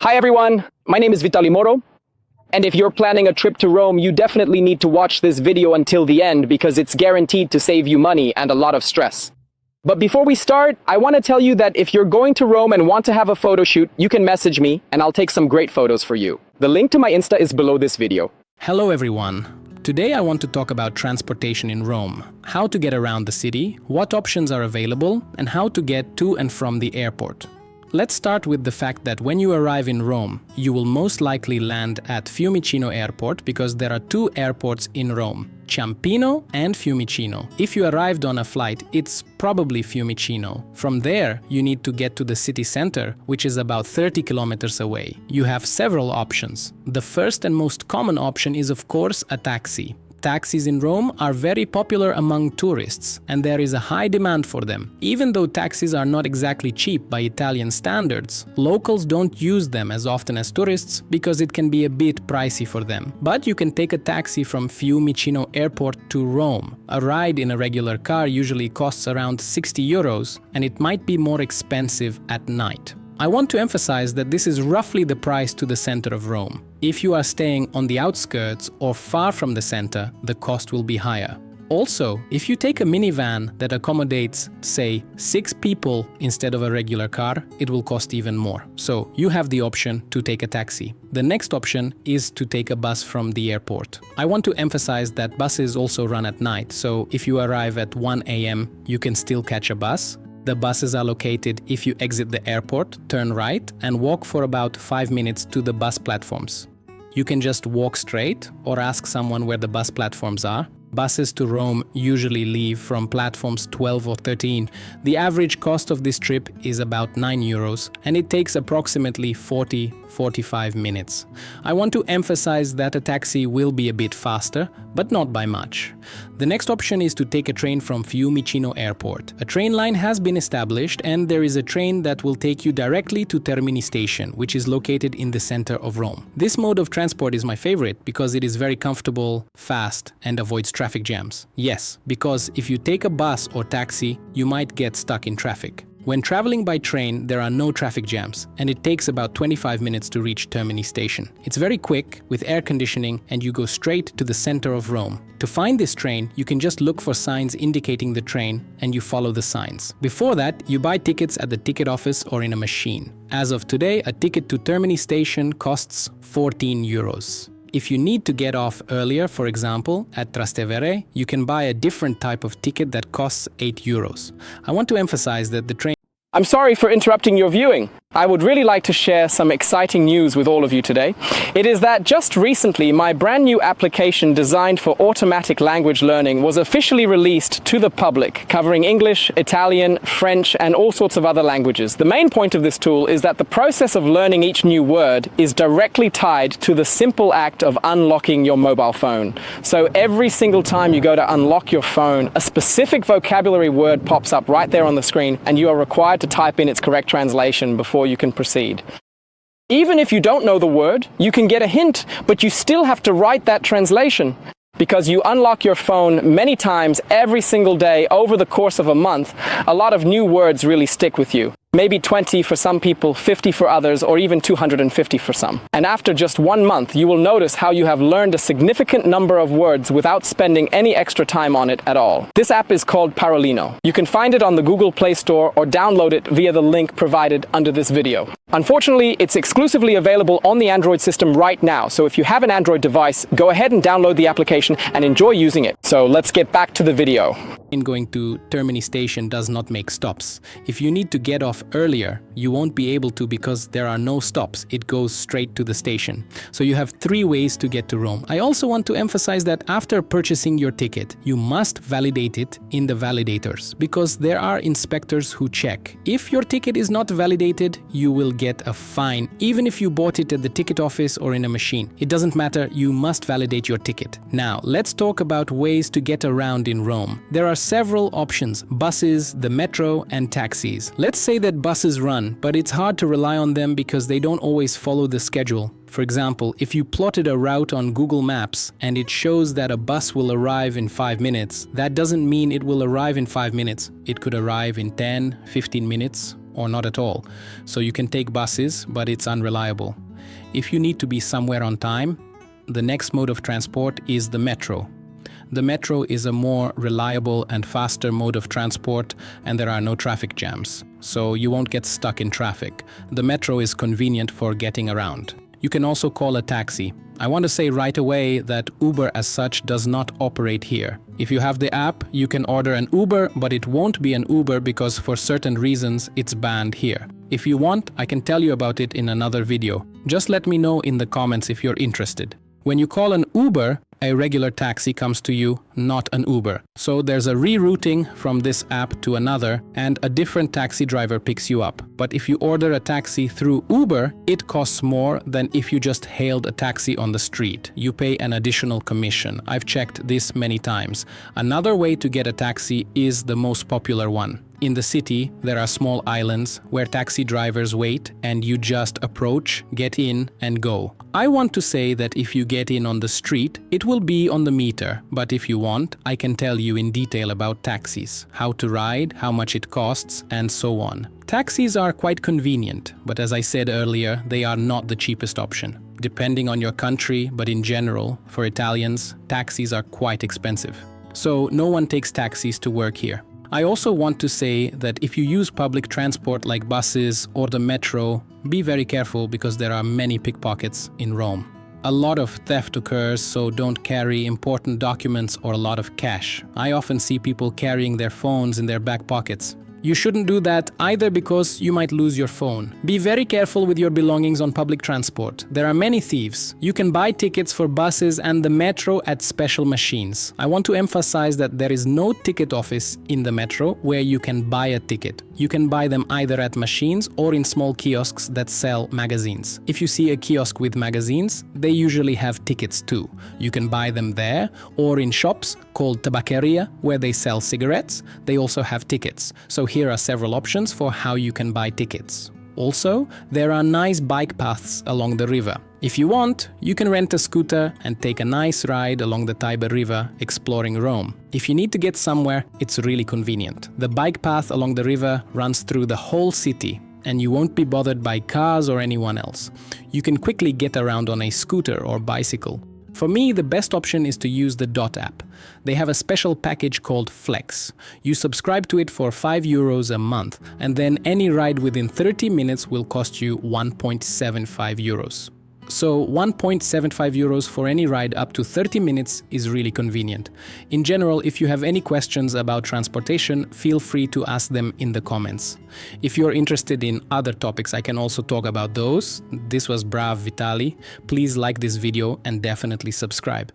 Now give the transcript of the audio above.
Hi everyone, my name is Vitali Moro, and if you're planning a trip to Rome, you definitely need to watch this video until the end because it's guaranteed to save you money and a lot of stress. But before we start, I want to tell you that if you're going to Rome and want to have a photo shoot, you can message me and I'll take some great photos for you. The link to my Insta is below this video. Hello everyone. Today I want to talk about transportation in Rome, how to get around the city, what options are available, and how to get to and from the airport. Let's start with the fact that when you arrive in Rome, you will most likely land at Fiumicino Airport because there are two airports in Rome, Ciampino and Fiumicino. If you arrived on a flight, it's probably Fiumicino. From there, you need to get to the city center, which is about 30 kilometers away. You have several options. The first and most common option is, of course, a taxi. Taxis in Rome are very popular among tourists, and there is a high demand for them. Even though taxis are not exactly cheap by Italian standards, locals don't use them as often as tourists because it can be a bit pricey for them. But you can take a taxi from Fiumicino Airport to Rome. A ride in a regular car usually costs around 60 euros, and it might be more expensive at night. I want to emphasize that this is roughly the price to the center of Rome. If you are staying on the outskirts or far from the center, the cost will be higher. Also, if you take a minivan that accommodates, say, 6 people instead of a regular car, it will cost even more. So you have the option to take a taxi. The next option is to take a bus from the airport. I want to emphasize that buses also run at night, so if you arrive at 1 a.m., you can still catch a bus. The buses are located if you exit the airport, turn right, and walk for about 5 minutes to the bus platforms. You can just walk straight or ask someone where the bus platforms are. Buses to Rome usually leave from platforms 12 or 13. The average cost of this trip is about 9 euros, and it takes approximately 40-45 minutes. I want to emphasize that a taxi will be a bit faster, but not by much. The next option is to take a train from Fiumicino Airport. A train line has been established, and there is a train that will take you directly to Termini station, which is located in the center of Rome. This mode of transport is my favorite because it is very comfortable, fast, and avoids traffic jams. Yes, because if you take a bus or taxi, you might get stuck in traffic. When traveling by train, there are no traffic jams, and it takes about 25 minutes to reach Termini station. It's very quick, with air conditioning, and you go straight to the center of Rome. To find this train, you can just look for signs indicating the train, and you follow the signs. Before that, you buy tickets at the ticket office or in a machine. As of today, a ticket to Termini station costs 14 euros. If you need to get off earlier, for example, at Trastevere, you can buy a different type of ticket that costs 8 euros. I want to emphasize that the train... I'm sorry for interrupting your viewing. I would really like to share some exciting news with all of you today. It is that just recently, my brand new application designed for automatic language learning was officially released to the public, covering English, Italian, French, and all sorts of other languages. The main point of this tool is that the process of learning each new word is directly tied to the simple act of unlocking your mobile phone. So every single time you go to unlock your phone, a specific vocabulary word pops up right there on the screen, and you are required to type in its correct translation before you can proceed. Even if you don't know the word, you can get a hint, but you still have to write that translation. Because you unlock your phone many times every single day over the course of a month, a lot of new words really stick with you. Maybe 20 for some people, 50 for others, or even 250 for some. And after just 1 month, you will notice how you have learned a significant number of words without spending any extra time on it at all. This app is called Parolino. You can find it on the Google Play Store or download it via the link provided under this video. Unfortunately, it's exclusively available on the Android system right now, so if you have an Android device, go ahead and download the application and enjoy using it. So let's get back to the video. Going to Termini station does not make stops. If you need to get off earlier, you won't be able to because there are no stops. It goes straight to the station. So you have 3 ways to get to Rome. I also want to emphasize that after purchasing your ticket, you must validate it in the validators because there are inspectors who check. If your ticket is not validated, you will get a fine, even if you bought it at the ticket office or in a machine. It doesn't matter, you must validate your ticket. Now, let's talk about ways to get around in Rome. There are several options: buses, the metro, and taxis. Let's say that buses run, but it's hard to rely on them because they don't always follow the schedule. For example, if you plotted a route on Google Maps and it shows that a bus will arrive in 5 minutes, that doesn't mean it will arrive in 5 minutes. It could arrive in 10, 15 minutes, or not at all. So you can take buses, but it's unreliable. If you need to be somewhere on time, the next mode of transport is the metro. The metro is a more reliable and faster mode of transport, and there are no traffic jams, so you won't get stuck in traffic. The metro is convenient for getting around. You can also call a taxi. I want to say right away that Uber as such does not operate here. If you have the app, you can order an Uber, but it won't be an Uber because for certain reasons it's banned here. If you want, I can tell you about it in another video. Just let me know in the comments if you're interested. When you call an Uber, a regular taxi comes to you, not an Uber. So there's a rerouting from this app to another, and a different taxi driver picks you up. But if you order a taxi through Uber, it costs more than if you just hailed a taxi on the street. You pay an additional commission. I've checked this many times. Another way to get a taxi is the most popular one. In the city, there are small islands where taxi drivers wait and you just approach, get in and go. I want to say that if you get in on the street, it will be on the meter, but if you want, I can tell you in detail about taxis, how to ride, how much it costs, and so on. Taxis are quite convenient, but as I said earlier, they are not the cheapest option. Depending on your country, but in general, for Italians, taxis are quite expensive. So no one takes taxis to work here. I also want to say that if you use public transport like buses or the metro, be very careful because there are many pickpockets in Rome. A lot of theft occurs, so don't carry important documents or a lot of cash. I often see people carrying their phones in their back pockets. You shouldn't do that either because you might lose your phone. Be very careful with your belongings on public transport. There are many thieves. You can buy tickets for buses and the metro at special machines. I want to emphasize that there is no ticket office in the metro where you can buy a ticket. You can buy them either at machines or in small kiosks that sell magazines. If you see a kiosk with magazines, they usually have tickets too. You can buy them there or in shops called tabaccheria where they sell cigarettes. They also have tickets. So here are several options for how you can buy tickets. Also, there are nice bike paths along the river. If you want, you can rent a scooter and take a nice ride along the Tiber River exploring Rome. If you need to get somewhere, it's really convenient. The bike path along the river runs through the whole city, and you won't be bothered by cars or anyone else. You can quickly get around on a scooter or bicycle. For me, the best option is to use the Dot app. They have a special package called Flex. You subscribe to it for €5 a month, and then any ride within 30 minutes will cost you €1.75. So €1.75 for any ride up to 30 minutes is really convenient. In general, if you have any questions about transportation, feel free to ask them in the comments. If you're interested in other topics, I can also talk about those. This was Brav Vitali. Please like this video and definitely subscribe.